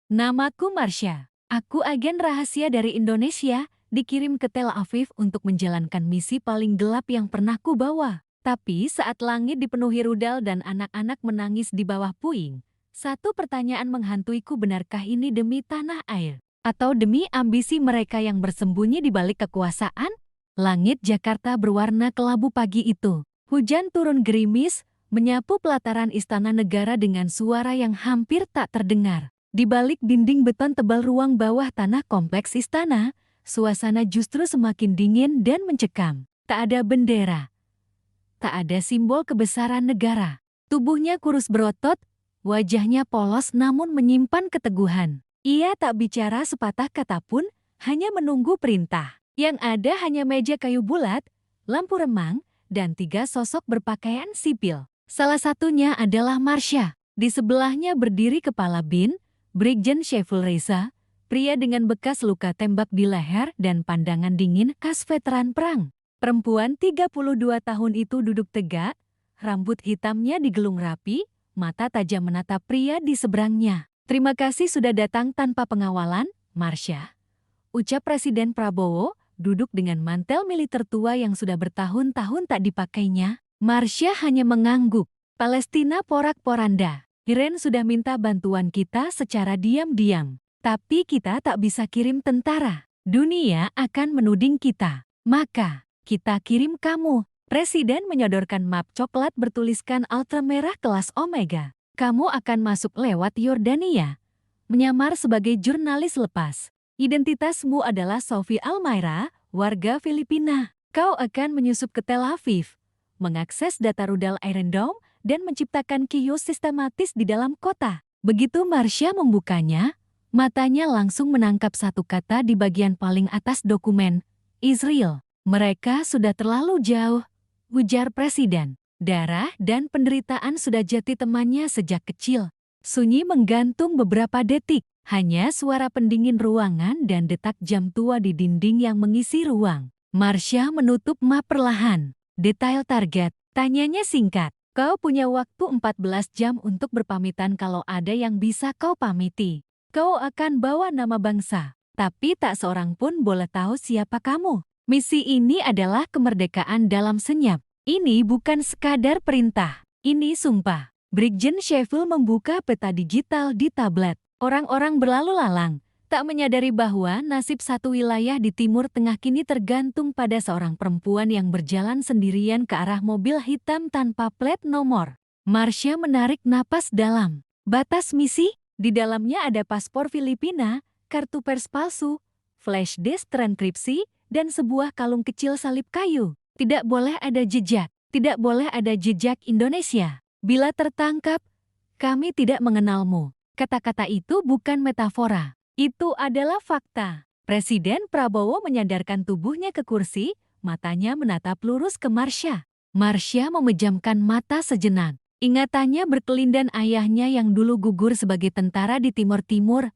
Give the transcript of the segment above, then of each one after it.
Namaku Marsha. Aku agen rahasia dari Indonesia, dikirim ke Tel Aviv untuk menjalankan misi paling gelap yang pernah ku bawa. Tapi saat langit dipenuhi rudal dan anak-anak menangis di bawah puing, satu pertanyaan menghantuiku, benarkah ini demi tanah air? Atau demi ambisi mereka yang bersembunyi di balik kekuasaan? Langit Jakarta berwarna kelabu pagi itu. Hujan turun gerimis, menyapu pelataran Istana Negara dengan suara yang hampir tak terdengar. Di balik dinding beton tebal ruang bawah tanah kompleks istana, suasana justru semakin dingin dan mencekam. Tak ada bendera. Tak ada simbol kebesaran negara. Tubuhnya kurus berotot, wajahnya polos namun menyimpan keteguhan. Ia tak bicara sepatah kata pun, hanya menunggu perintah. Yang ada hanya meja kayu bulat, lampu remang, dan 3 sosok berpakaian sipil. Salah satunya adalah Marsha. Di sebelahnya berdiri Kepala BIN, Brigjen Syaiful Reza, pria dengan bekas luka tembak di leher dan pandangan dingin khas veteran perang. Perempuan 32 tahun itu duduk tegak, rambut hitamnya digelung rapi, mata tajam menatap pria di seberangnya. "Terima kasih sudah datang tanpa pengawalan, Marsha," ucap Presiden Prabowo, duduk dengan mantel militer tua yang sudah bertahun-tahun tak dipakainya. Marsha hanya mengangguk. "Palestina porak-poranda. Iran sudah minta bantuan kita secara diam-diam. Tapi kita tak bisa kirim tentara. Dunia akan menuding kita. Maka, kita kirim kamu." Presiden menyodorkan map coklat bertuliskan Ultra merah kelas Omega. "Kamu akan masuk lewat Yordania. Menyamar sebagai jurnalis lepas. Identitasmu adalah Sophie Almaira, warga Filipina. Kau akan menyusup ke Tel Aviv, mengakses data rudal Iron Dome, dan menciptakan kios sistematis di dalam kota." Begitu Marsha membukanya, matanya langsung menangkap satu kata di bagian paling atas dokumen, Israel. "Mereka sudah terlalu jauh," ujar Presiden. Darah dan penderitaan sudah jadi temannya sejak kecil. Sunyi menggantung beberapa detik, hanya suara pendingin ruangan dan detak jam tua di dinding yang mengisi ruang. Marsha menutup map perlahan. "Detail target?" tanyanya singkat. "Kau punya waktu 14 jam untuk berpamitan kalau ada yang bisa kau pamiti. Kau akan bawa nama bangsa, tapi tak seorang pun boleh tahu siapa kamu. Misi ini adalah kemerdekaan dalam senyap. Ini bukan sekadar perintah, ini sumpah." Brigjen Syaiful membuka peta digital di tablet. Orang-orang berlalu lalang, tak menyadari bahwa nasib satu wilayah di Timur Tengah kini tergantung pada seorang perempuan yang berjalan sendirian ke arah mobil hitam tanpa plat nomor. Marsha menarik napas dalam. Batas misi, di dalamnya ada paspor Filipina, kartu pers palsu, flash disk transkripsi, dan sebuah kalung kecil salib kayu. Tidak boleh ada jejak, tidak boleh ada jejak Indonesia. "Bila tertangkap, kami tidak mengenalmu." Kata-kata itu bukan metafora. Itu adalah fakta. Presiden Prabowo menyandarkan tubuhnya ke kursi, matanya menatap lurus ke Marsha. Marsha memejamkan mata sejenak. Ingatannya berkelindan ayahnya yang dulu gugur sebagai tentara di Timur Timur,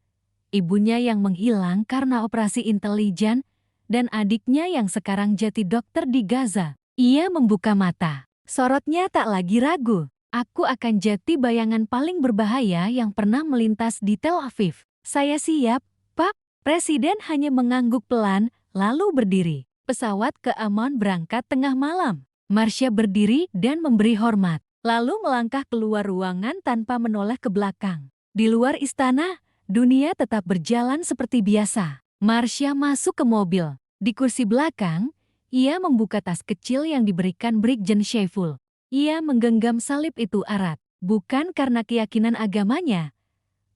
ibunya yang menghilang karena operasi intelijen, dan adiknya yang sekarang jadi dokter di Gaza. Ia membuka mata. Sorotnya tak lagi ragu. "Aku akan jadi bayangan paling berbahaya yang pernah melintas di Tel Aviv." "Saya siap, Pak." Presiden hanya mengangguk pelan, lalu berdiri. Pesawat ke Amman berangkat tengah malam. Marsha berdiri dan memberi hormat, lalu melangkah keluar ruangan tanpa menoleh ke belakang. Di luar istana, dunia tetap berjalan seperti biasa. Marsha masuk ke mobil. Di kursi belakang, ia membuka tas kecil yang diberikan Brigjen Syaiful. Ia menggenggam salib itu erat, bukan karena keyakinan agamanya,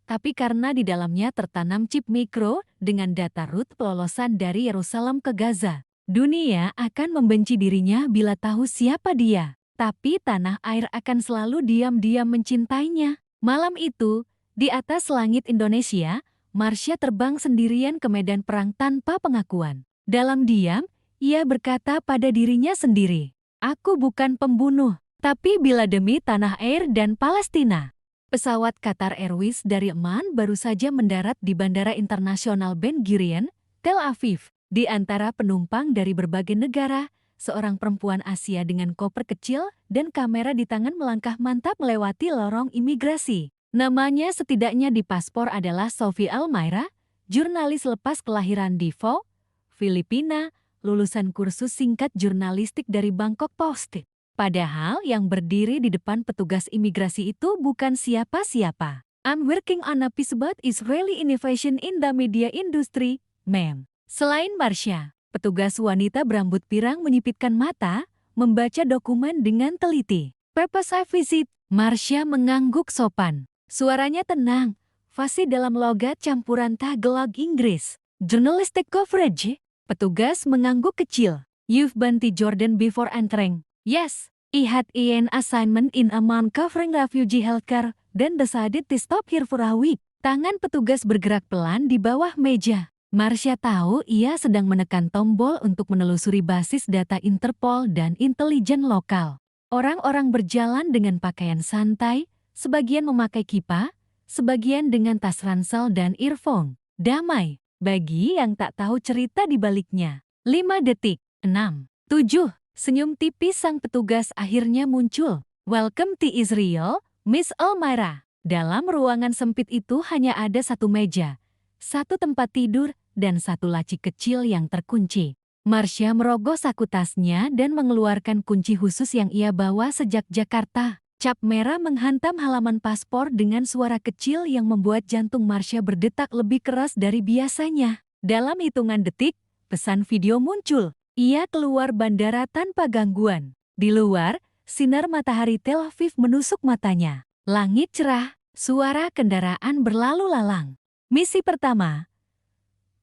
tapi karena di dalamnya tertanam chip mikro dengan data rute pelolosan dari Yerusalem ke Gaza. Dunia akan membenci dirinya bila tahu siapa dia, tapi tanah air akan selalu diam-diam mencintainya. Malam itu, di atas langit Indonesia, Marsha terbang sendirian ke medan perang tanpa pengakuan. Dalam diam, ia berkata pada dirinya sendiri, "Aku bukan pembunuh. Tapi bila demi tanah air dan Palestina." Pesawat Qatar Airways dari Amman baru saja mendarat di Bandara Internasional Ben Gurion, Tel Aviv. Di antara penumpang dari berbagai negara, seorang perempuan Asia dengan koper kecil dan kamera di tangan melangkah mantap melewati lorong imigrasi. Namanya setidaknya di paspor adalah Sophie Almaira, jurnalis lepas kelahiran di Davao, Filipina, lulusan kursus singkat jurnalistik dari Bangkok Post. Padahal yang berdiri di depan petugas imigrasi itu bukan siapa-siapa. I'm working on a piece about Israeli innovation in the media industry, ma'am. Selain Marsha, petugas wanita berambut pirang menyipitkan mata, membaca dokumen dengan teliti. Purpose I visit, Marsha mengangguk sopan. Suaranya tenang, fasih dalam logat campuran Tagalog Inggris. Journalistic coverage, petugas mengangguk kecil. You've been to Jordan before entering. Yes, I had an assignment in a month covering refugee healthcare, then decided to stop here for a week. Tangan petugas bergerak pelan di bawah meja. Marsha tahu ia sedang menekan tombol untuk menelusuri basis data Interpol dan intelijen lokal. Orang-orang berjalan dengan pakaian santai, sebagian memakai kipa, sebagian dengan tas ransel dan earphone. Damai, bagi yang tak tahu cerita di baliknya. 5 detik, 6, 7, senyum tipis sang petugas akhirnya muncul. Welcome to Israel, Miss Almaira. Dalam ruangan sempit itu hanya ada satu meja, satu tempat tidur, dan satu laci kecil yang terkunci. Marsha merogoh saku tasnya dan mengeluarkan kunci khusus yang ia bawa sejak Jakarta. Cap merah menghantam halaman paspor dengan suara kecil yang membuat jantung Marsha berdetak lebih keras dari biasanya. Dalam hitungan detik, pesan video muncul. Ia keluar bandara tanpa gangguan. Di luar, sinar matahari Tel Aviv menusuk matanya. Langit cerah, suara kendaraan berlalu lalang. Misi pertama,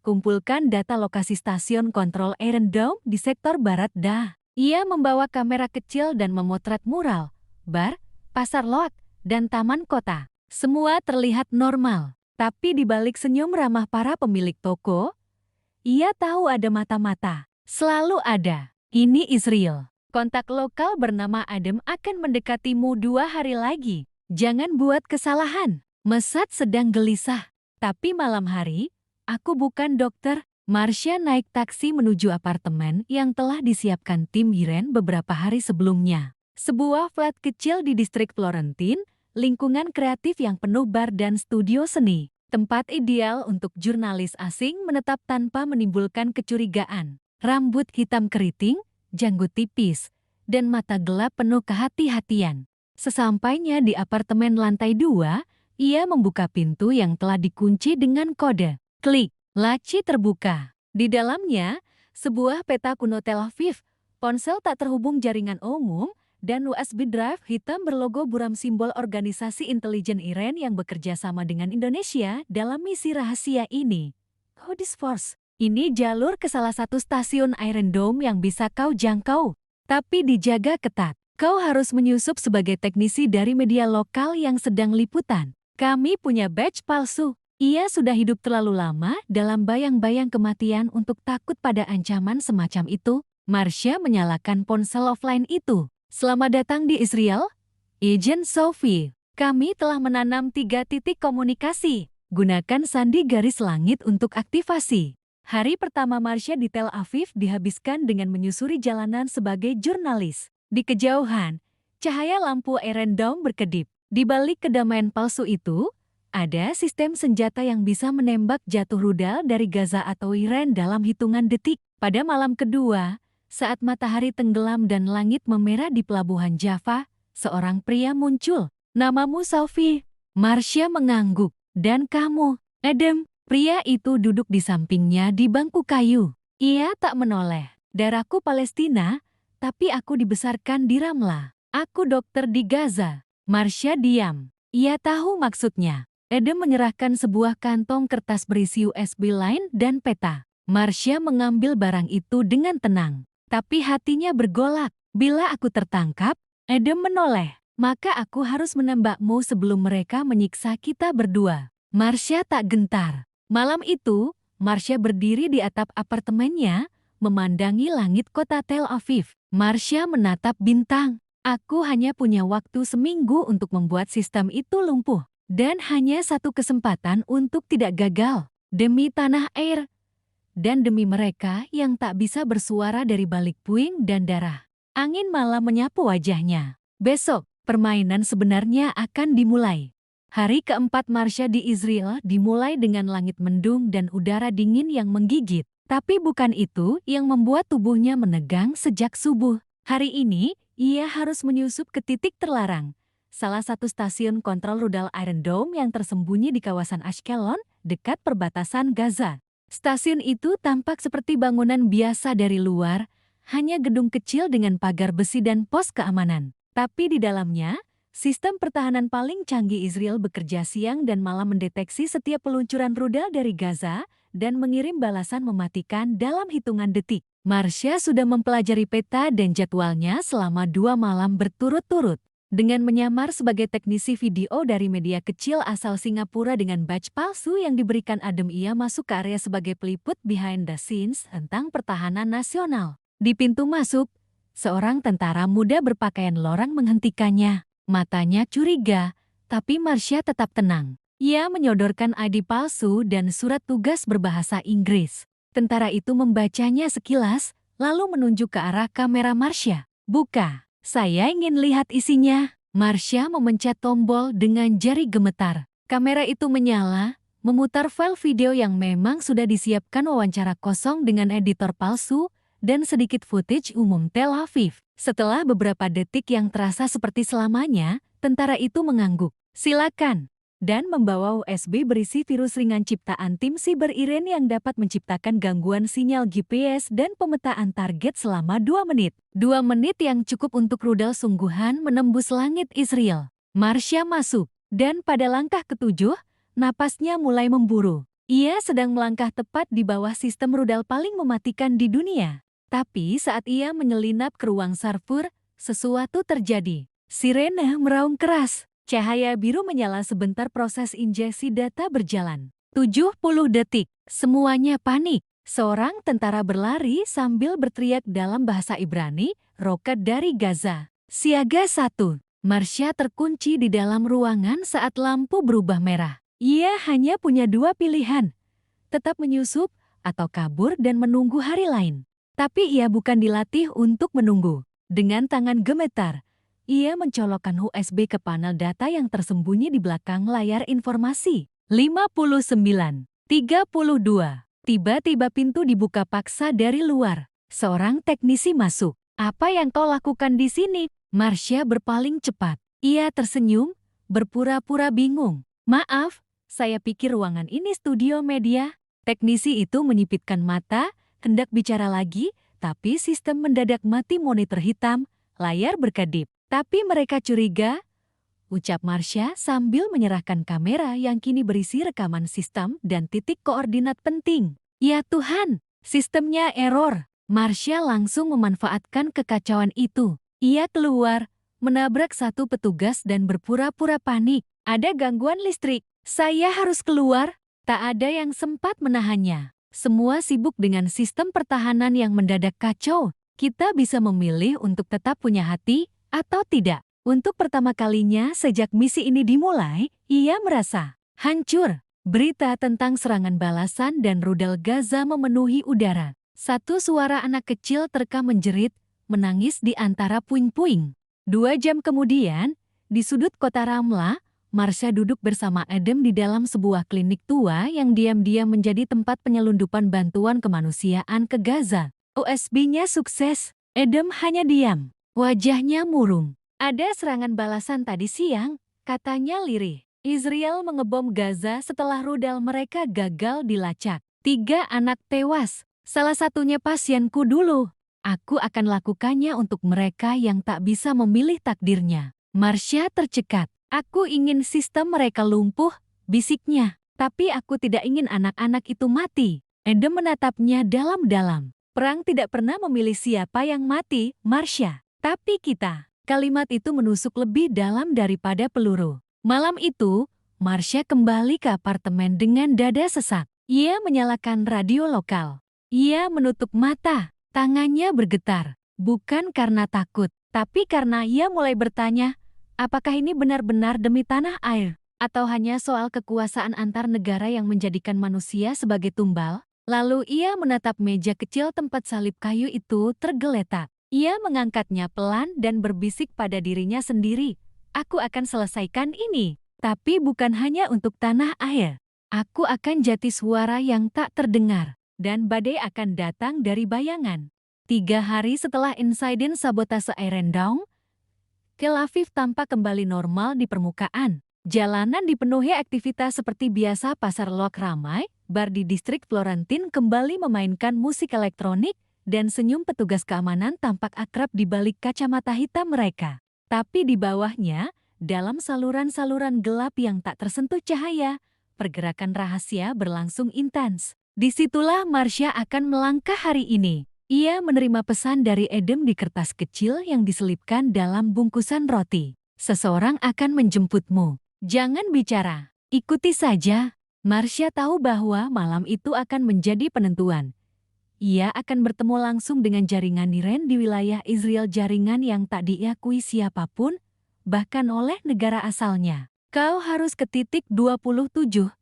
kumpulkan data lokasi stasiun kontrol Iron Dome di sektor barat Da. Ia membawa kamera kecil dan memotret mural, bar, pasar lot, dan taman kota. Semua terlihat normal, tapi di balik senyum ramah para pemilik toko, ia tahu ada mata-mata. Selalu ada. Ini Israel. Kontak lokal bernama Adam akan mendekatimu 2 hari lagi. Jangan buat kesalahan. Mesat sedang gelisah. Tapi malam hari, aku bukan dokter. Marsha naik taksi menuju apartemen yang telah disiapkan tim Iren beberapa hari sebelumnya. Sebuah flat kecil di distrik Florentine, lingkungan kreatif yang penuh bar dan studio seni. Tempat ideal untuk jurnalis asing menetap tanpa menimbulkan kecurigaan. Rambut hitam keriting, janggut tipis, dan mata gelap penuh kehati-hatian. Sesampainya di apartemen lantai 2, ia membuka pintu yang telah dikunci dengan kode. Klik, laci terbuka. Di dalamnya, sebuah peta kuno Tel Aviv, ponsel tak terhubung jaringan umum, dan USB drive hitam berlogo buram simbol organisasi intelijen Iran yang bekerja sama dengan Indonesia dalam misi rahasia ini. Hodis Force, ini jalur ke salah satu stasiun Iron Dome yang bisa kau jangkau, tapi dijaga ketat. Kau harus menyusup sebagai teknisi dari media lokal yang sedang liputan. Kami punya badge palsu. Ia sudah hidup terlalu lama dalam bayang-bayang kematian untuk takut pada ancaman semacam itu. Marsha menyalakan ponsel offline itu. Selamat datang di Israel, Agent Sophie. Kami telah menanam 3 titik komunikasi. Gunakan sandi garis langit untuk aktivasi. Hari pertama Marsha di Tel Aviv dihabiskan dengan menyusuri jalanan sebagai jurnalis. Di kejauhan, cahaya lampu Iron Dome berkedip. Di balik kedamaian palsu itu, ada sistem senjata yang bisa menembak jatuh rudal dari Gaza atau Iran dalam hitungan detik. Pada malam kedua, saat matahari tenggelam dan langit memerah di pelabuhan Java, seorang pria muncul. Namamu Sophie. Marsha mengangguk. Dan kamu, Adam. Pria itu duduk di sampingnya di bangku kayu. Ia tak menoleh. Darahku Palestina, tapi aku dibesarkan di Ramlah. Aku dokter di Gaza. Marsha diam. Ia tahu maksudnya. Adam menyerahkan sebuah kantong kertas berisi USB line dan peta. Marsha mengambil barang itu dengan tenang. Tapi hatinya bergolak. Bila aku tertangkap, Adam menoleh, maka aku harus menembakmu sebelum mereka menyiksa kita berdua. Marsha tak gentar. Malam itu, Marsha berdiri di atap apartemennya, memandangi langit kota Tel Aviv. Marsha menatap bintang. Aku hanya punya waktu seminggu untuk membuat sistem itu lumpuh. Dan hanya satu kesempatan untuk tidak gagal. Demi tanah air. Dan demi mereka yang tak bisa bersuara dari balik puing dan darah. Angin malam menyapu wajahnya. Besok, permainan sebenarnya akan dimulai. Hari keempat Marsha di Israel dimulai dengan langit mendung dan udara dingin yang menggigit. Tapi bukan itu yang membuat tubuhnya menegang sejak subuh. Hari ini, ia harus menyusup ke titik terlarang. Salah satu stasiun kontrol rudal Iron Dome yang tersembunyi di kawasan Ashkelon, dekat perbatasan Gaza. Stasiun itu tampak seperti bangunan biasa dari luar, hanya gedung kecil dengan pagar besi dan pos keamanan. Tapi di dalamnya, sistem pertahanan paling canggih Israel bekerja siang dan malam mendeteksi setiap peluncuran rudal dari Gaza dan mengirim balasan mematikan dalam hitungan detik. Marsha sudah mempelajari peta dan jadwalnya selama 2 malam berturut-turut. Dengan menyamar sebagai teknisi video dari media kecil asal Singapura dengan badge palsu yang diberikan Adam, ia masuk ke area sebagai peliput behind the scenes tentang pertahanan nasional. Di pintu masuk, seorang tentara muda berpakaian lorang menghentikannya. Matanya curiga, tapi Marsha tetap tenang. Ia menyodorkan ID palsu dan surat tugas berbahasa Inggris. Tentara itu membacanya sekilas, lalu menunjuk ke arah kamera Marsha. "Buka, saya ingin lihat isinya." Marsha memencet tombol dengan jari gemetar. Kamera itu menyala, memutar file video yang memang sudah disiapkan wawancara kosong dengan editor palsu, dan sedikit footage umum Tel Aviv. Setelah beberapa detik yang terasa seperti selamanya, tentara itu mengangguk. "Silakan." Dan membawa USB berisi virus ringan ciptaan tim siber Iran yang dapat menciptakan gangguan sinyal GPS dan pemetaan target selama 2 menit. 2 menit yang cukup untuk rudal sungguhan menembus langit Israel. Marsha masuk, dan pada langkah ke-7, napasnya mulai memburu. Ia sedang melangkah tepat di bawah sistem rudal paling mematikan di dunia. Tapi saat ia menyelinap ke ruang server, sesuatu terjadi. Sirene meraung keras. Cahaya biru menyala sebentar, proses injeksi data berjalan. 70 detik. Semuanya panik. Seorang tentara berlari sambil berteriak dalam bahasa Ibrani, "Roket dari Gaza. Siaga 1. Marsha terkunci di dalam ruangan saat lampu berubah merah. Ia hanya punya 2 pilihan. Tetap menyusup atau kabur dan menunggu hari lain. Tapi ia bukan dilatih untuk menunggu. Dengan tangan gemetar, ia mencolokkan USB ke panel data yang tersembunyi di belakang layar informasi. 59:32. Tiba-tiba pintu dibuka paksa dari luar. Seorang teknisi masuk. "Apa yang kau lakukan di sini?" Marsha berpaling cepat. Ia tersenyum, berpura-pura bingung. "Maaf, saya pikir ruangan ini studio media." Teknisi itu menyipitkan mata, hendak bicara lagi, tapi sistem mendadak mati, monitor hitam, layar berkedip. "Tapi mereka curiga," ucap Marsha sambil menyerahkan kamera yang kini berisi rekaman sistem dan titik koordinat penting. "Ya Tuhan, sistemnya error." Marsha langsung memanfaatkan kekacauan itu. Ia keluar, menabrak satu petugas dan berpura-pura panik. "Ada gangguan listrik, saya harus keluar." Tak ada yang sempat menahannya. Semua sibuk dengan sistem pertahanan yang mendadak kacau. Kita bisa memilih untuk tetap punya hati atau tidak. Untuk pertama kalinya sejak misi ini dimulai, ia merasa hancur. Berita tentang serangan balasan dan rudal Gaza memenuhi udara. Satu suara anak kecil terekam menjerit, menangis di antara puing-puing. 2 jam kemudian, di sudut kota Ramlah, Marsha duduk bersama Adam di dalam sebuah klinik tua yang diam-diam menjadi tempat penyelundupan bantuan kemanusiaan ke Gaza. USB-nya sukses. Adam hanya diam. Wajahnya murung. "Ada serangan balasan tadi siang," katanya lirih. "Israel mengebom Gaza setelah rudal mereka gagal dilacak. 3 anak tewas. Salah satunya pasienku dulu. Aku akan lakukannya untuk mereka yang tak bisa memilih takdirnya." Marsha tercekat. "Aku ingin sistem mereka lumpuh," bisiknya. "Tapi aku tidak ingin anak-anak itu mati." Adam menatapnya dalam-dalam. "Perang tidak pernah memilih siapa yang mati, Marsha. Tapi kita." Kalimat itu menusuk lebih dalam daripada peluru. Malam itu, Marsha kembali ke apartemen dengan dada sesak. Ia menyalakan radio lokal. Ia menutup mata, tangannya bergetar. Bukan karena takut, tapi karena ia mulai bertanya, apakah ini benar-benar demi tanah air? Atau hanya soal kekuasaan antar negara yang menjadikan manusia sebagai tumbal? Lalu ia menatap meja kecil tempat salib kayu itu tergeletak. Ia mengangkatnya pelan dan berbisik pada dirinya sendiri, "Aku akan selesaikan ini." Tapi bukan hanya untuk tanah air. Aku akan jati suara yang tak terdengar, dan badai akan datang dari bayangan. 3 hari setelah insiden sabotase Iron Dome, Tel Aviv tampak kembali normal di permukaan. Jalanan dipenuhi aktivitas seperti biasa, pasar lok ramai, bar di distrik Florentin kembali memainkan musik elektronik, dan senyum petugas keamanan tampak akrab di balik kacamata hitam mereka. Tapi di bawahnya, dalam saluran-saluran gelap yang tak tersentuh cahaya, pergerakan rahasia berlangsung intens. Disitulah Marsha akan melangkah hari ini. Ia menerima pesan dari Adam di kertas kecil yang diselipkan dalam bungkusan roti. Seseorang akan menjemputmu. Jangan bicara, ikuti saja. Marsha tahu bahwa malam itu akan menjadi penentuan. Ia akan bertemu langsung dengan jaringan Iran di wilayah Israel, jaringan yang tak diakui siapapun, bahkan oleh negara asalnya. Kau harus ke titik 27,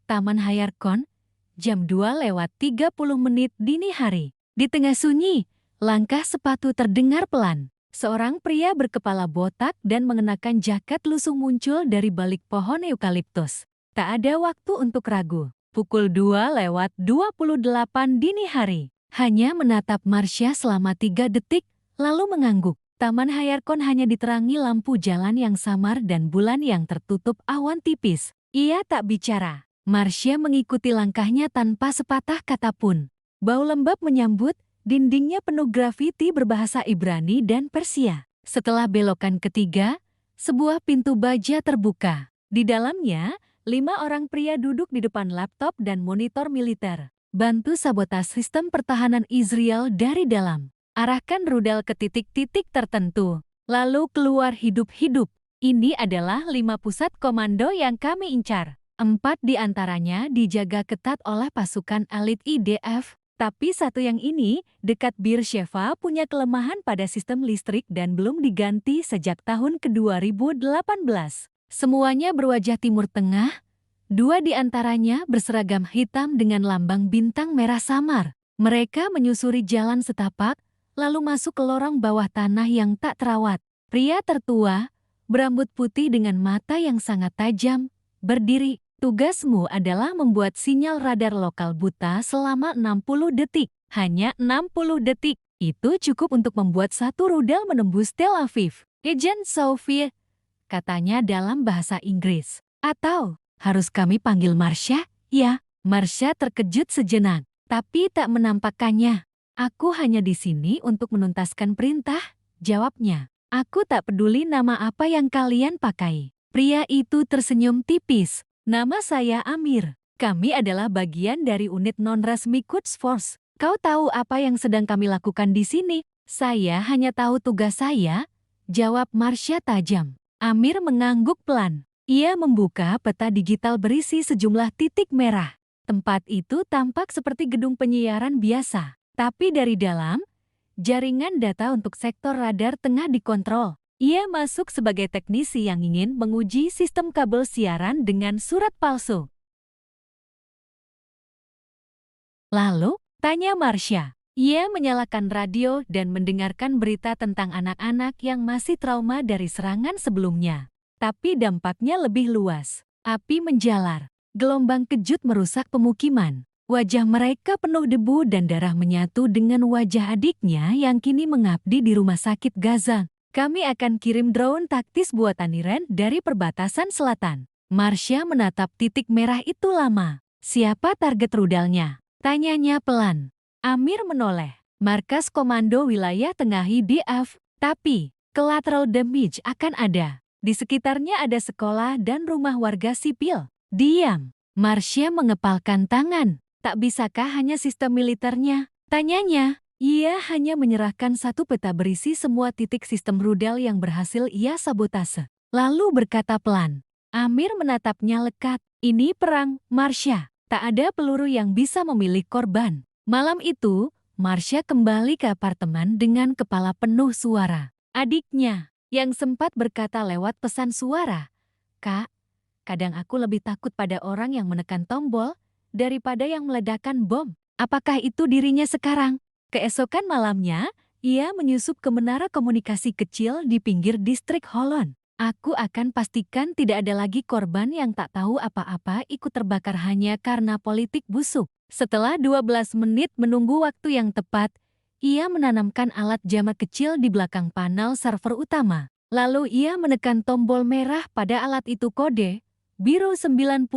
Taman Hayarkon, jam 2:30 dini hari. Di tengah sunyi, langkah sepatu terdengar pelan. Seorang pria berkepala botak dan mengenakan jaket lusuh muncul dari balik pohon eukaliptus. Tak ada waktu untuk ragu. Pukul 2:28 dini hari. Hanya menatap Marsha selama 3 detik, lalu mengangguk. Taman Hayarkon hanya diterangi lampu jalan yang samar dan bulan yang tertutup awan tipis. Ia tak bicara. Marsha mengikuti langkahnya tanpa sepatah kata pun. Bau lembab menyambut, dindingnya penuh grafiti berbahasa Ibrani dan Persia. Setelah belokan ketiga, sebuah pintu baja terbuka. Di dalamnya, 5 orang pria duduk di depan laptop dan monitor militer. Bantu sabotase sistem pertahanan Israel dari dalam. Arahkan rudal ke titik-titik tertentu. Lalu keluar hidup-hidup. Ini adalah 5 pusat komando yang kami incar. 4 di antaranya dijaga ketat oleh pasukan elit IDF. Tapi satu yang ini, dekat Beersheva, punya kelemahan pada sistem listrik dan belum diganti sejak tahun ke-2018. Semuanya berwajah Timur Tengah, 2 di antaranya berseragam hitam dengan lambang bintang merah samar. Mereka menyusuri jalan setapak, lalu masuk ke lorong bawah tanah yang tak terawat. Pria tertua, berambut putih dengan mata yang sangat tajam, berdiri. Tugasmu adalah membuat sinyal radar lokal buta selama 60 detik. Hanya 60 detik. Itu cukup untuk membuat satu rudal menembus Tel Aviv. Agent Sophie, katanya dalam bahasa Inggris. Atau, harus kami panggil Marsha? Ya, Marsha terkejut sejenak, tapi tak menampakkannya. Aku hanya di sini untuk menuntaskan perintah, jawabnya. Aku tak peduli nama apa yang kalian pakai. Pria itu tersenyum tipis. Nama saya Amir. Kami adalah bagian dari unit non-resmi Quds Force. Kau tahu apa yang sedang kami lakukan di sini? Saya hanya tahu tugas saya, jawab Marsha tajam. Amir mengangguk pelan. Ia membuka peta digital berisi sejumlah titik merah. Tempat itu tampak seperti gedung penyiaran biasa. Tapi dari dalam, jaringan data untuk sektor radar tengah dikontrol. Ia masuk sebagai teknisi yang ingin menguji sistem kabel siaran dengan surat palsu. Lalu, tanya Marsha. Ia menyalakan radio dan mendengarkan berita tentang anak-anak yang masih trauma dari serangan sebelumnya. Tapi dampaknya lebih luas. Api menjalar. Gelombang kejut merusak pemukiman. Wajah mereka penuh debu dan darah menyatu dengan wajah adiknya yang kini mengabdi di rumah sakit Gaza. Kami akan kirim drone taktis buatan Iran dari perbatasan selatan. Marsha menatap titik merah itu lama. Siapa target rudalnya? Tanyanya pelan. Amir menoleh. Markas Komando Wilayah Tengah IDF. Tapi, collateral damage akan ada. Di sekitarnya ada sekolah dan rumah warga sipil. Diam. Marsha mengepalkan tangan. Tak bisakah hanya sistem militernya? Tanyanya. Ia hanya menyerahkan satu peta berisi semua titik sistem rudal yang berhasil ia sabotase. Lalu berkata pelan. Amir menatapnya lekat. Ini perang, Marsha. Tak ada peluru yang bisa memilih korban. Malam itu, Marsha kembali ke apartemen dengan kepala penuh suara. Adiknya, yang sempat berkata lewat pesan suara. Kak, kadang aku lebih takut pada orang yang menekan tombol daripada yang meledakkan bom. Apakah itu dirinya sekarang? Keesokan malamnya, ia menyusup ke menara komunikasi kecil di pinggir distrik Holon. Aku akan pastikan tidak ada lagi korban yang tak tahu apa-apa ikut terbakar hanya karena politik busuk. Setelah 12 menit menunggu waktu yang tepat, ia menanamkan alat jamak kecil di belakang panel server utama. Lalu ia menekan tombol merah pada alat itu, kode biru 99.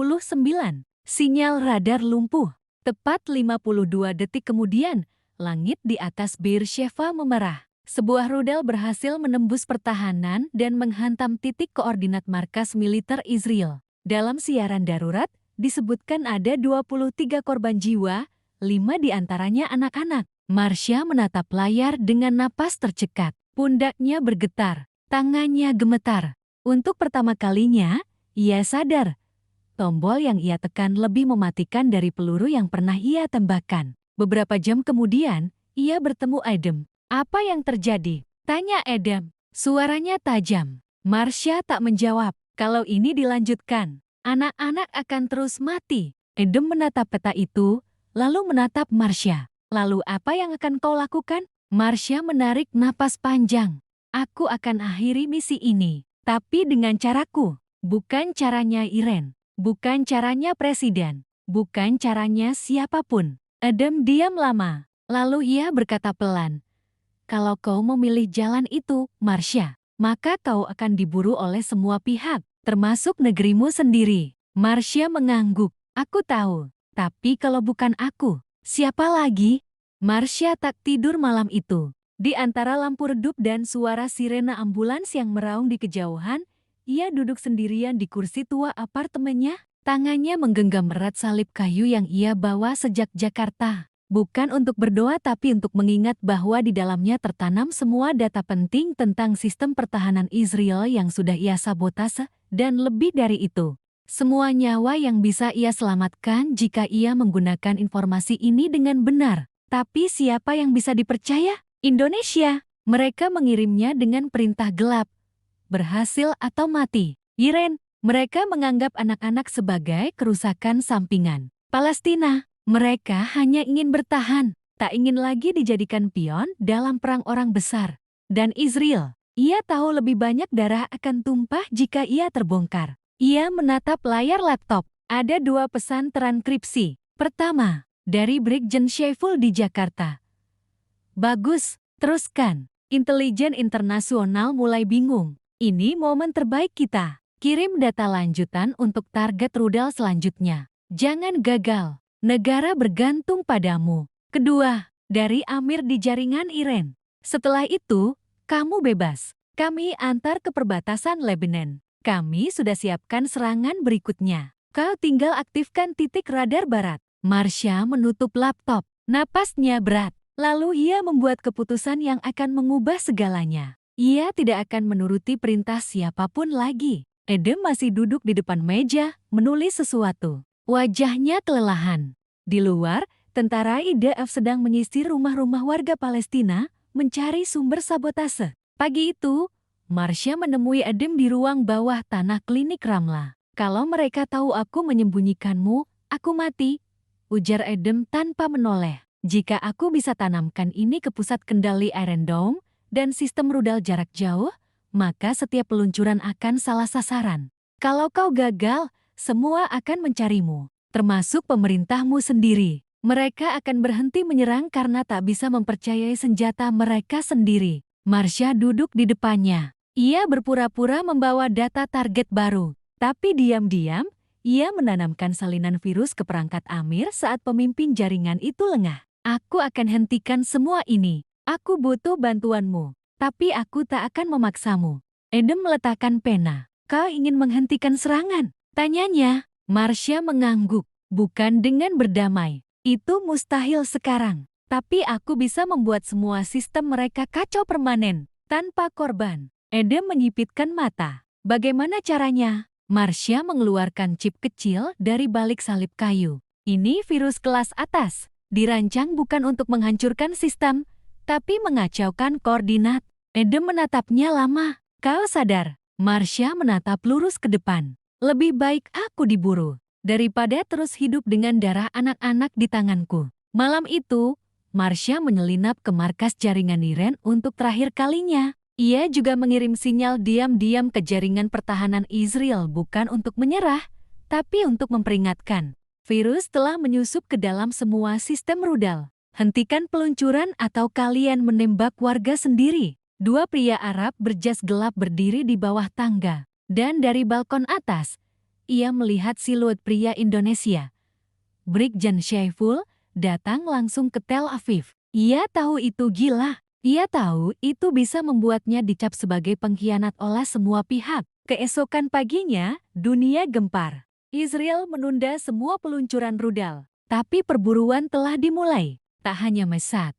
Sinyal radar lumpuh. Tepat 52 detik kemudian, langit di atas Beersheva memerah. Sebuah rudal berhasil menembus pertahanan dan menghantam titik koordinat markas militer Israel. Dalam siaran darurat, disebutkan ada 23 korban jiwa, 5 diantaranya anak-anak. Marsha menatap layar dengan napas tercekat. Pundaknya bergetar, tangannya gemetar. Untuk pertama kalinya, ia sadar. Tombol yang ia tekan lebih mematikan dari peluru yang pernah ia tembakkan. Beberapa jam kemudian, ia bertemu Adam. "Apa yang terjadi?" tanya Adam. Suaranya tajam. Marsha tak menjawab. Kalau ini dilanjutkan, anak-anak akan terus mati. Adam menatap peta itu, lalu menatap Marsha. "Lalu apa yang akan kau lakukan?" Marsha menarik napas panjang. "Aku akan akhiri misi ini, tapi dengan caraku. Bukan caranya Iren. Bukan caranya presiden. Bukan caranya siapapun." Adam diam lama. Lalu ia berkata pelan, "Kalau kau memilih jalan itu, Marsha, maka kau akan diburu oleh semua pihak, termasuk negerimu sendiri." Marsha mengangguk. "Aku tahu. Tapi kalau bukan aku, siapa lagi?" Marsha tak tidur malam itu. Di antara lampu redup dan suara sirena ambulans yang meraung di kejauhan, ia duduk sendirian di kursi tua apartemennya. Tangannya menggenggam erat salib kayu yang ia bawa sejak Jakarta. Bukan untuk berdoa tapi untuk mengingat bahwa di dalamnya tertanam semua data penting tentang sistem pertahanan Israel yang sudah ia sabotase, dan lebih dari itu, semua nyawa yang bisa ia selamatkan jika ia menggunakan informasi ini dengan benar. Tapi siapa yang bisa dipercaya? Indonesia. Mereka mengirimnya dengan perintah gelap. Berhasil atau mati. Iren. Mereka menganggap anak-anak sebagai kerusakan sampingan. Palestina. Mereka hanya ingin bertahan. Tak ingin lagi dijadikan pion dalam perang orang besar. Dan Israel. Ia tahu lebih banyak darah akan tumpah jika ia terbongkar. Ia menatap layar laptop. Ada 2 pesan transkripsi. Pertama, dari Brigjen Syaiful di Jakarta. "Bagus, teruskan." Intelijen internasional mulai bingung. "Ini momen terbaik kita. Kirim data lanjutan untuk target rudal selanjutnya. Jangan gagal. Negara bergantung padamu." Kedua, dari Amir di jaringan Iren. "Setelah itu, kamu bebas. Kami antar ke perbatasan Lebanon. Kami sudah siapkan serangan berikutnya. Kau tinggal aktifkan titik radar barat." Marsha menutup laptop. Napasnya berat. Lalu ia membuat keputusan yang akan mengubah segalanya. Ia tidak akan menuruti perintah siapapun lagi. Adam masih duduk di depan meja, menulis sesuatu. Wajahnya kelelahan. Di luar, tentara IDF sedang menyisir rumah-rumah warga Palestina, mencari sumber sabotase. Pagi itu, Marsha menemui Adam di ruang bawah tanah klinik Ramla. "Kalau mereka tahu aku menyembunyikanmu, aku mati," ujar Adam tanpa menoleh. "Jika aku bisa tanamkan ini ke pusat kendali Iron Dome dan sistem rudal jarak jauh, maka setiap peluncuran akan salah sasaran. Kalau kau gagal, semua akan mencarimu, termasuk pemerintahmu sendiri. Mereka akan berhenti menyerang karena tak bisa mempercayai senjata mereka sendiri." Marsha duduk di depannya. Ia berpura-pura membawa data target baru, tapi diam-diam, ia menanamkan salinan virus ke perangkat Amir saat pemimpin jaringan itu lengah. "Aku akan hentikan semua ini. Aku butuh bantuanmu, tapi aku tak akan memaksamu." Adam meletakkan pena. "Kau ingin menghentikan serangan?" tanyanya. Marsha mengangguk. "Bukan dengan berdamai. Itu mustahil sekarang. Tapi aku bisa membuat semua sistem mereka kacau permanen, tanpa korban." Adam menyipitkan mata. "Bagaimana caranya?" Marsha mengeluarkan chip kecil dari balik salib kayu. "Ini virus kelas atas. Dirancang bukan untuk menghancurkan sistem, tapi mengacaukan koordinat." Adam menatapnya lama. "Kau sadar?" Marsha menatap lurus ke depan. "Lebih baik aku diburu, daripada terus hidup dengan darah anak-anak di tanganku." Malam itu, Marsha menyelinap ke markas jaringan Iren untuk terakhir kalinya. Ia juga mengirim sinyal diam-diam ke jaringan pertahanan Israel bukan untuk menyerah, tapi untuk memperingatkan. Virus telah menyusup ke dalam semua sistem rudal. Hentikan peluncuran atau kalian menembak warga sendiri. Dua pria Arab berjas gelap berdiri di bawah tangga. Dan dari balkon atas, ia melihat siluet pria Indonesia. Brigjen Syaiful datang langsung ke Tel Aviv. Ia tahu itu gila. Ia tahu itu bisa membuatnya dicap sebagai pengkhianat oleh semua pihak. Keesokan paginya, dunia gempar. Israel menunda semua peluncuran rudal. Tapi perburuan telah dimulai. Tak hanya Mossad,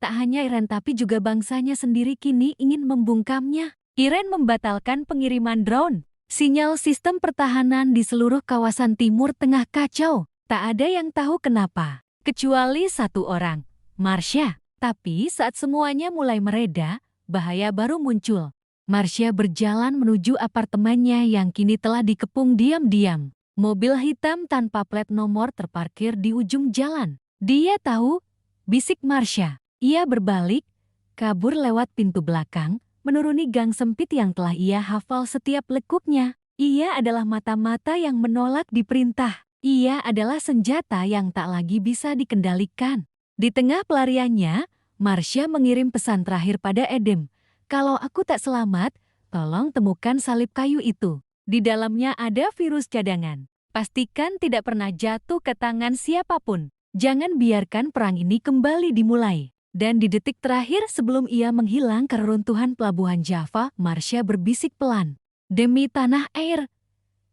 tak hanya Iran tapi juga bangsanya sendiri kini ingin membungkamnya. Iran membatalkan pengiriman drone. Sinyal sistem pertahanan di seluruh kawasan Timur Tengah kacau. Tak ada yang tahu kenapa. Kecuali satu orang, Marsha. Tapi saat semuanya mulai mereda, bahaya baru muncul. Marsha berjalan menuju apartemennya yang kini telah dikepung diam-diam. Mobil hitam tanpa plat nomor terparkir di ujung jalan. Dia tahu, bisik Marsha. Ia berbalik, kabur lewat pintu belakang, menuruni gang sempit yang telah ia hafal setiap lekuknya. Ia adalah mata-mata yang menolak diperintah. Ia adalah senjata yang tak lagi bisa dikendalikan. Di tengah pelariannya, Marsha mengirim pesan terakhir pada Edem. Kalau aku tak selamat, tolong temukan salib kayu itu. Di dalamnya ada virus cadangan. Pastikan tidak pernah jatuh ke tangan siapapun. Jangan biarkan perang ini kembali dimulai. Dan di detik terakhir sebelum ia menghilang ke reruntuhan pelabuhan Java, Marsha berbisik pelan. Demi tanah air.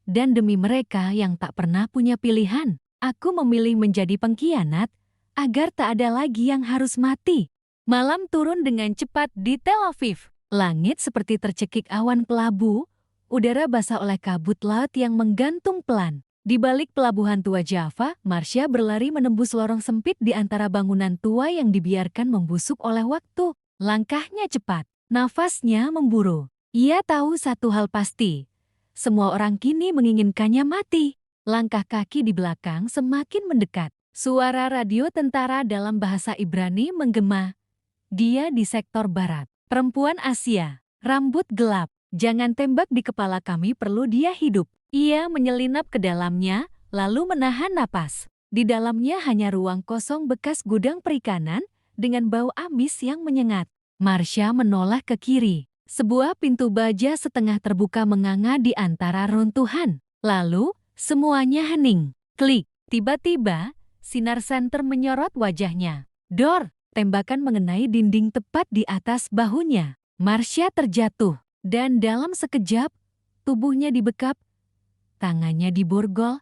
Dan demi mereka yang tak pernah punya pilihan, aku memilih menjadi pengkhianat, agar tak ada lagi yang harus mati. Malam turun dengan cepat di Tel Aviv. Langit seperti tercekik awan kelabu, udara basah oleh kabut laut yang menggantung pelan. Di balik pelabuhan tua Java, Marsha berlari menembus lorong sempit di antara bangunan tua yang dibiarkan membusuk oleh waktu. Langkahnya cepat, nafasnya memburu. Ia tahu satu hal pasti. Semua orang kini menginginkannya mati. Langkah kaki di belakang semakin mendekat. Suara radio tentara dalam bahasa Ibrani menggema. Dia di sektor barat. Perempuan Asia, rambut gelap. Jangan tembak di kepala kami, perlu dia hidup. Ia menyelinap ke dalamnya, lalu menahan napas. Di dalamnya hanya ruang kosong bekas gudang perikanan dengan bau amis yang menyengat. Marsha menoleh ke kiri. Sebuah pintu baja setengah terbuka menganga di antara runtuhan. Lalu, semuanya hening. Klik. Tiba-tiba, sinar senter menyorot wajahnya. Dor! Tembakan mengenai dinding tepat di atas bahunya. Marsha terjatuh. Dan dalam sekejap, tubuhnya dibekap, tangannya diborgol,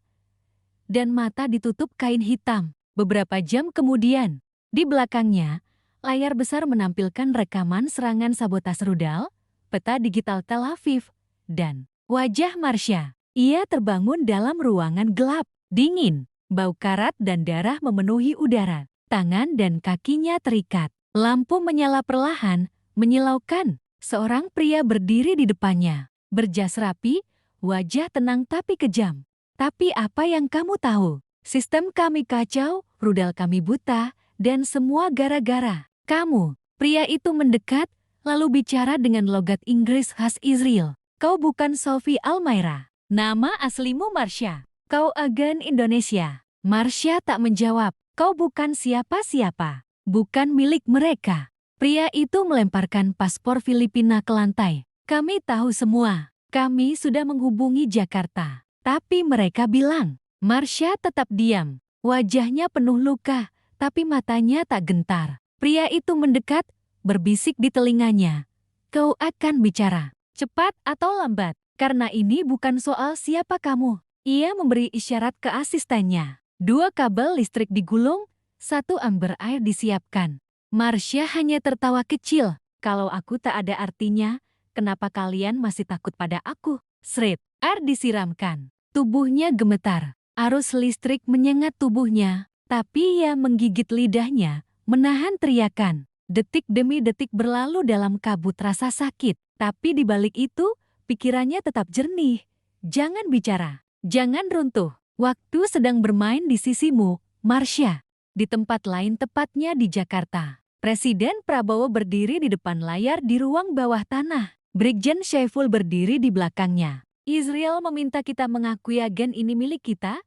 dan mata ditutup kain hitam. Beberapa jam kemudian, di belakangnya, layar besar menampilkan rekaman serangan sabotas rudal, peta digital Tel Aviv, dan wajah Marsha. Ia terbangun dalam ruangan gelap, dingin, bau karat dan darah memenuhi udara. Tangan dan kakinya terikat. Lampu menyala perlahan, menyilaukan. Seorang pria berdiri di depannya, berjas rapi, wajah tenang tapi kejam. Tapi apa yang kamu tahu? Sistem kami kacau, rudal kami buta, dan semua gara-gara kamu. Pria itu mendekat, lalu bicara dengan logat Inggris khas Israel. Kau bukan Sophie Almaira. Nama aslimu Marsha. Kau agen Indonesia. Marsha tak menjawab. Kau bukan siapa-siapa. Bukan milik mereka. Pria itu melemparkan paspor Filipina ke lantai. Kami tahu semua. Kami sudah menghubungi Jakarta. Tapi mereka bilang, Marsha tetap diam. Wajahnya penuh luka, tapi matanya tak gentar. Pria itu mendekat, berbisik di telinganya. Kau akan bicara, cepat atau lambat. Karena ini bukan soal siapa kamu. Ia memberi isyarat ke asistennya. 2 kabel listrik digulung, 1 ember air disiapkan. Marsha hanya tertawa kecil. Kalau aku tak ada artinya, kenapa kalian masih takut pada aku? Sret, air disiramkan. Tubuhnya gemetar. Arus listrik menyengat tubuhnya. Tapi ia menggigit lidahnya, menahan teriakan. Detik demi detik berlalu dalam kabut rasa sakit. Tapi di balik itu, pikirannya tetap jernih. Jangan bicara. Jangan runtuh. Waktu sedang bermain di sisimu, Marsha. Di tempat lain tepatnya di Jakarta. Presiden Prabowo berdiri di depan layar di ruang bawah tanah. Brigjen Syaiful berdiri di belakangnya. Israel meminta kita mengakui agen ini milik kita,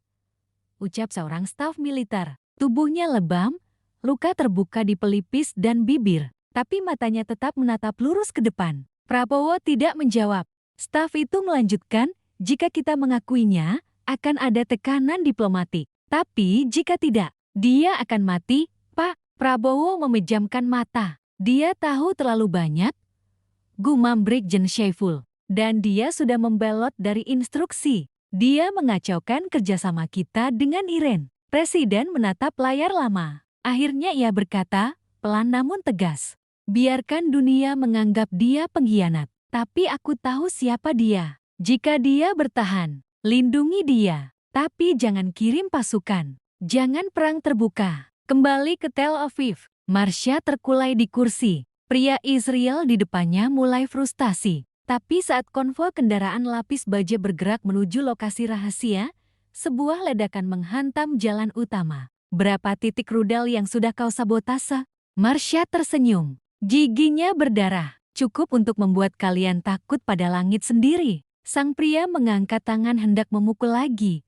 ucap seorang staf militer. Tubuhnya lebam, luka terbuka di pelipis dan bibir, tapi matanya tetap menatap lurus ke depan. Prabowo tidak menjawab. Staf itu melanjutkan, jika kita mengakuinya, akan ada tekanan diplomatik. Tapi jika tidak, dia akan mati, Pak. Prabowo memejamkan mata. Dia tahu terlalu banyak, gumam Brigjen Syaiful. Dan dia sudah membelot dari instruksi. Dia mengacaukan kerjasama kita dengan Iran. Presiden menatap layar lama. Akhirnya ia berkata, pelan namun tegas. Biarkan dunia menganggap dia pengkhianat. Tapi aku tahu siapa dia. Jika dia bertahan, lindungi dia. Tapi jangan kirim pasukan. Jangan perang terbuka. Kembali ke Tel Aviv. Marsha terkulai di kursi. Pria Israel di depannya mulai frustasi. Tapi saat konvoi kendaraan lapis baja bergerak menuju lokasi rahasia, sebuah ledakan menghantam jalan utama. Berapa titik rudal yang sudah kau sabotase? Marsha tersenyum. Giginya berdarah. Cukup untuk membuat kalian takut pada langit sendiri. Sang pria mengangkat tangan hendak memukul lagi.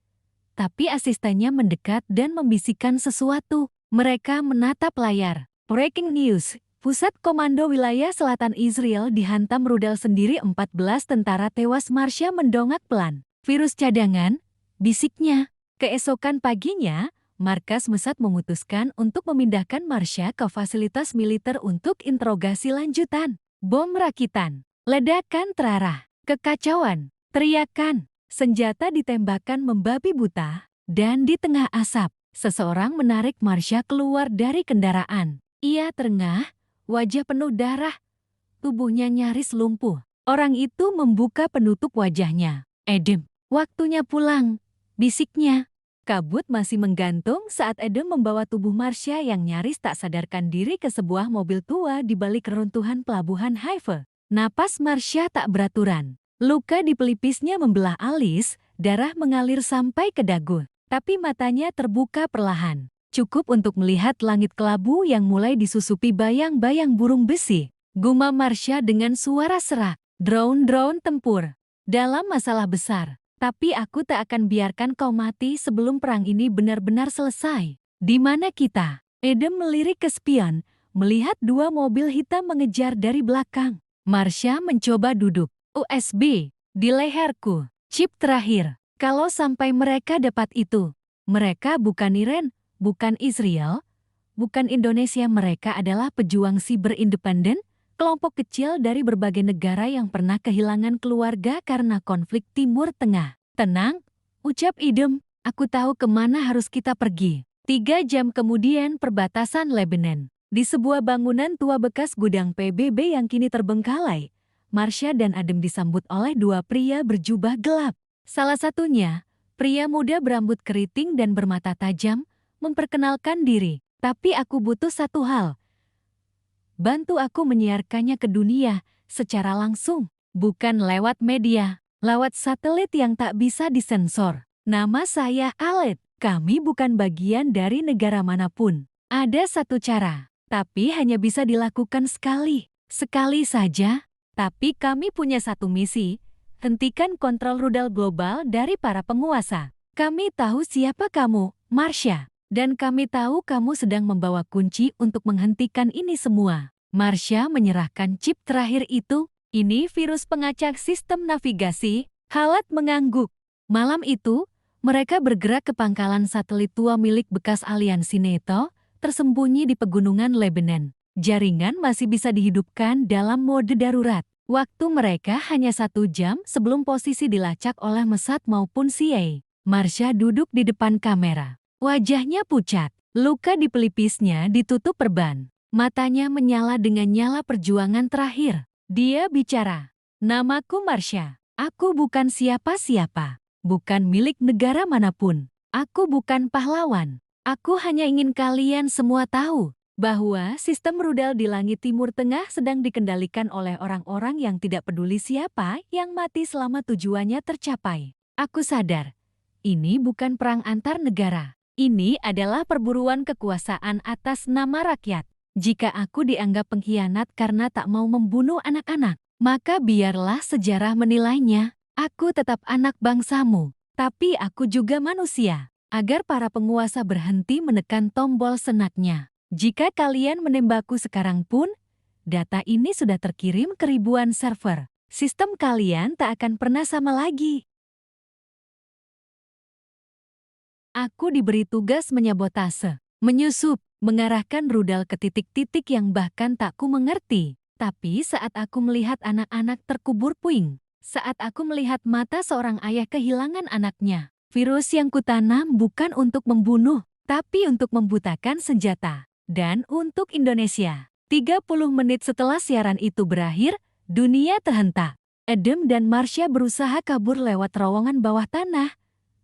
Tapi asistennya mendekat dan membisikkan sesuatu. Mereka menatap layar. Breaking news. Pusat Komando Wilayah Selatan Israel dihantam rudal sendiri, 14 tentara tewas. Marsha mendongak pelan. Virus cadangan, bisiknya. Keesokan paginya, markas Mossad memutuskan untuk memindahkan Marsha ke fasilitas militer untuk interogasi lanjutan. Bom rakitan, ledakan terarah, kekacauan, teriakan, senjata ditembakkan membabi buta, dan di tengah asap, seseorang menarik Marsha keluar dari kendaraan. Ia terengah, wajah penuh darah, tubuhnya nyaris lumpuh. Orang itu membuka penutup wajahnya. Edem, waktunya pulang, bisiknya. Kabut masih menggantung saat Edem membawa tubuh Marsha yang nyaris tak sadarkan diri ke sebuah mobil tua di balik reruntuhan pelabuhan Haifa. Napas Marsha tak beraturan. Luka di pelipisnya membelah alis, darah mengalir sampai ke dagu. Tapi matanya terbuka perlahan. Cukup untuk melihat langit kelabu yang mulai disusupi bayang-bayang burung besi. Gumam Marsha dengan suara serak. Drone tempur. Dalam masalah besar. Tapi aku tak akan biarkan kau mati sebelum perang ini benar-benar selesai. Di mana kita? Edem melirik ke spion, melihat dua mobil hitam mengejar dari belakang. Marsha mencoba duduk. USB. Di leherku. Chip terakhir. Kalau sampai mereka dapat itu. Mereka bukan Iran. Bukan Israel, bukan Indonesia, mereka adalah pejuang siber independen, kelompok kecil dari berbagai negara yang pernah kehilangan keluarga karena konflik Timur Tengah. Tenang, ucap Edem, aku tahu kemana harus kita pergi. 3 jam kemudian perbatasan Lebanon. Di sebuah bangunan tua bekas gudang PBB yang kini terbengkalai, Marsha dan Edem disambut oleh 2 pria berjubah gelap. Salah satunya, pria muda berambut keriting dan bermata tajam, memperkenalkan diri. Tapi aku butuh satu hal. Bantu aku menyiarkannya ke dunia secara langsung. Bukan lewat media, lewat satelit yang tak bisa disensor. Nama saya Alet. Kami bukan bagian dari negara manapun. Ada satu cara, tapi hanya bisa dilakukan sekali. Sekali saja. Tapi kami punya satu misi. Hentikan kontrol rudal global dari para penguasa. Kami tahu siapa kamu, Marsha. Dan kami tahu kamu sedang membawa kunci untuk menghentikan ini semua. Marsha menyerahkan chip terakhir itu. Ini virus pengacak sistem navigasi. Khaled mengangguk. Malam itu, mereka bergerak ke pangkalan satelit tua milik bekas aliansi NATO, tersembunyi di pegunungan Lebanon. Jaringan masih bisa dihidupkan dalam mode darurat. Waktu mereka hanya 1 jam sebelum posisi dilacak oleh Mossad maupun CIA. Marsha duduk di depan kamera. Wajahnya pucat, luka di pelipisnya ditutup perban. Matanya menyala dengan nyala perjuangan terakhir. Dia bicara, namaku Marsha. Aku bukan siapa-siapa. Bukan milik negara manapun. Aku bukan pahlawan. Aku hanya ingin kalian semua tahu bahwa sistem rudal di langit Timur Tengah sedang dikendalikan oleh orang-orang yang tidak peduli siapa yang mati selama tujuannya tercapai. Aku sadar, ini bukan perang antar negara. Ini adalah perburuan kekuasaan atas nama rakyat. Jika aku dianggap pengkhianat karena tak mau membunuh anak-anak, maka biarlah sejarah menilainya. Aku tetap anak bangsamu, tapi aku juga manusia. Agar para penguasa berhenti menekan tombol senaknya. Jika kalian menembakku sekarang pun, data ini sudah terkirim ke ribuan server. Sistem kalian tak akan pernah sama lagi. Aku diberi tugas menyabotase, menyusup, mengarahkan rudal ke titik-titik yang bahkan tak ku mengerti. Tapi saat aku melihat anak-anak terkubur puing, saat aku melihat mata seorang ayah kehilangan anaknya, virus yang kutanam bukan untuk membunuh, tapi untuk membutakan senjata. Dan untuk Indonesia, 30 menit setelah siaran itu berakhir, dunia terhentak. Adam dan Marsha berusaha kabur lewat terowongan bawah tanah,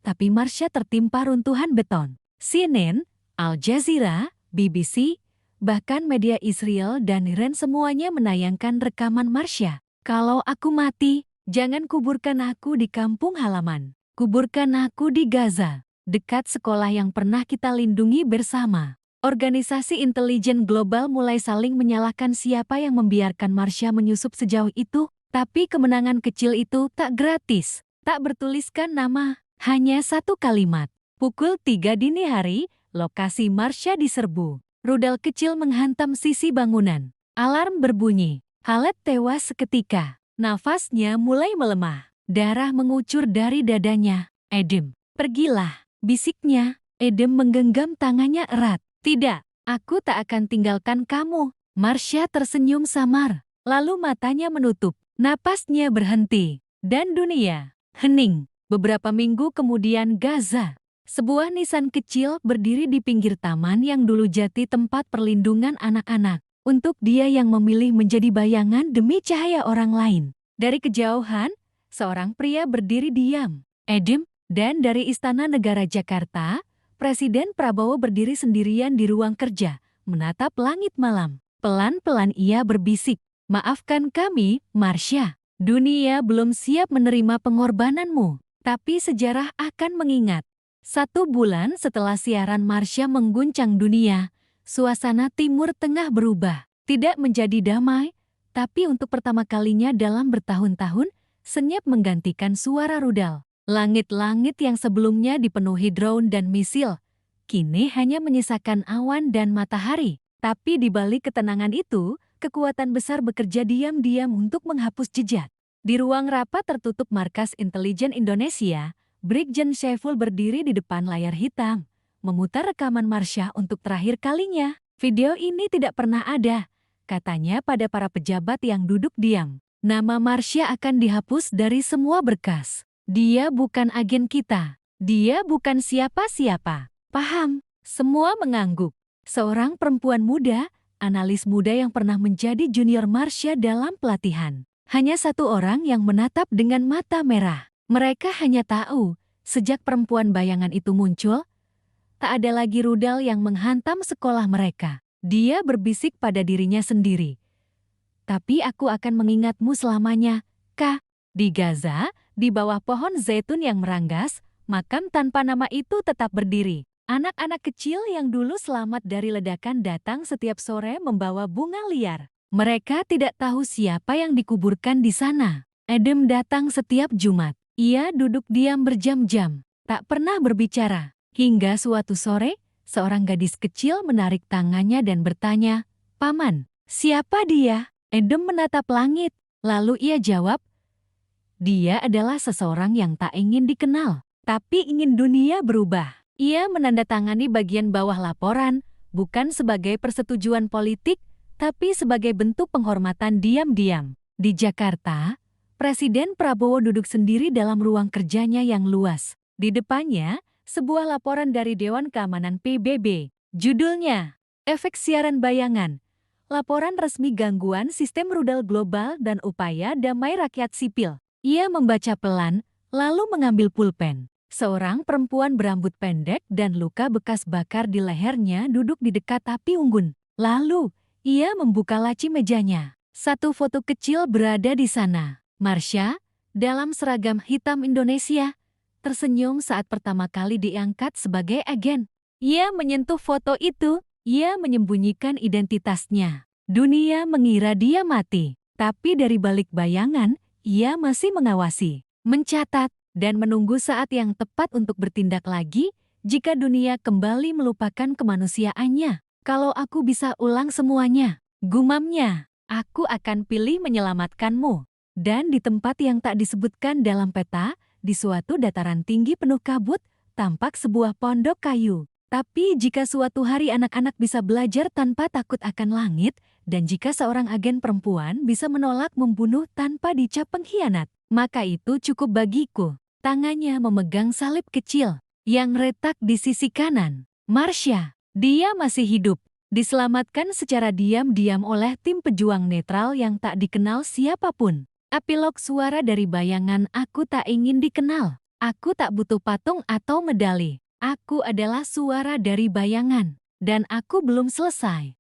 tapi Marsha tertimpa runtuhan beton. CNN, Al Jazeera, BBC, bahkan media Israel dan Iran semuanya menayangkan rekaman Marsha. Kalau aku mati, jangan kuburkan aku di kampung halaman. Kuburkan aku di Gaza, dekat sekolah yang pernah kita lindungi bersama. Organisasi intelijen global mulai saling menyalahkan siapa yang membiarkan Marsha menyusup sejauh itu, tapi kemenangan kecil itu tak gratis, tak bertuliskan nama. Hanya satu kalimat. Pukul 3 dini hari, lokasi Marsha diserbu. Rudal kecil menghantam sisi bangunan. Alarm berbunyi. Khaled tewas seketika. Nafasnya mulai melemah. Darah mengucur dari dadanya. Adam, pergilah, bisiknya. Adam menggenggam tangannya erat. Tidak, aku tak akan tinggalkan kamu. Marsha tersenyum samar. Lalu matanya menutup. Napasnya berhenti. Dan dunia hening. Beberapa minggu kemudian Gaza, sebuah nisan kecil berdiri di pinggir taman yang dulu jadi tempat perlindungan anak-anak. Untuk dia yang memilih menjadi bayangan demi cahaya orang lain. Dari kejauhan, seorang pria berdiri diam. Adam, dan dari Istana Negara Jakarta, Presiden Prabowo berdiri sendirian di ruang kerja, menatap langit malam. Pelan-pelan ia berbisik, "Maafkan kami, Marsha. Dunia belum siap menerima pengorbananmu. Tapi sejarah akan mengingat." 1 bulan setelah siaran Marsha mengguncang dunia, suasana Timur Tengah berubah. Tidak menjadi damai, tapi untuk pertama kalinya dalam bertahun-tahun, senyap menggantikan suara rudal. Langit-langit yang sebelumnya dipenuhi drone dan misil, kini hanya menyisakan awan dan matahari. Tapi di balik ketenangan itu, kekuatan besar bekerja diam-diam untuk menghapus jejak. Di ruang rapat tertutup Markas Intelijen Indonesia, Brigjen Syaiful berdiri di depan layar hitam, memutar rekaman Marsha untuk terakhir kalinya. Video ini tidak pernah ada, katanya pada para pejabat yang duduk diam. Nama Marsha akan dihapus dari semua berkas. Dia bukan agen kita. Dia bukan siapa-siapa. Paham? Semua mengangguk. Seorang perempuan muda, analis muda yang pernah menjadi junior Marsha dalam pelatihan. Hanya satu orang yang menatap dengan mata merah. Mereka hanya tahu, sejak perempuan bayangan itu muncul, tak ada lagi rudal yang menghantam sekolah mereka. Dia berbisik pada dirinya sendiri. Tapi aku akan mengingatmu selamanya, Kak. Di Gaza, di bawah pohon zaitun yang meranggas, makam tanpa nama itu tetap berdiri. Anak-anak kecil yang dulu selamat dari ledakan datang setiap sore membawa bunga liar. Mereka tidak tahu siapa yang dikuburkan di sana. Adam datang setiap Jumat. Ia duduk diam berjam-jam, tak pernah berbicara. Hingga suatu sore, seorang gadis kecil menarik tangannya dan bertanya, "Paman, siapa dia?" Adam menatap langit, lalu ia jawab, "Dia adalah seseorang yang tak ingin dikenal, tapi ingin dunia berubah." Ia menandatangani bagian bawah laporan, bukan sebagai persetujuan politik, tapi sebagai bentuk penghormatan diam-diam. Di Jakarta, Presiden Prabowo duduk sendiri dalam ruang kerjanya yang luas. Di depannya, sebuah laporan dari Dewan Keamanan PBB. Judulnya, "Efek Siaran Bayangan. Laporan Resmi Gangguan Sistem Rudal Global dan Upaya Damai Rakyat Sipil." Ia membaca pelan, lalu mengambil pulpen. Seorang perempuan berambut pendek dan luka bekas bakar di lehernya duduk di dekat api unggun. Lalu, ia membuka laci mejanya. Satu foto kecil berada di sana. Marsha, dalam seragam hitam Indonesia, tersenyum saat pertama kali diangkat sebagai agen. Ia menyentuh foto itu, Ia menyembunyikan identitasnya. Dunia mengira dia mati, tapi dari balik bayangan, ia masih mengawasi, mencatat, dan menunggu saat yang tepat untuk bertindak lagi jika dunia kembali melupakan kemanusiaannya. Kalau aku bisa ulang semuanya, gumamnya, aku akan pilih menyelamatkanmu. Dan di tempat yang tak disebutkan dalam peta, di suatu dataran tinggi penuh kabut, tampak sebuah pondok kayu. Tapi jika suatu hari anak-anak bisa belajar tanpa takut akan langit, dan jika seorang agen perempuan bisa menolak membunuh tanpa dicap pengkhianat, maka itu cukup bagiku. Tangannya memegang salib kecil yang retak di sisi kanan. Marsha, dia masih hidup. Diselamatkan secara diam-diam oleh tim pejuang netral yang tak dikenal siapapun. Epilog suara dari bayangan aku tak ingin dikenal. Aku tak butuh patung atau medali. Aku adalah suara dari bayangan. Dan aku belum selesai.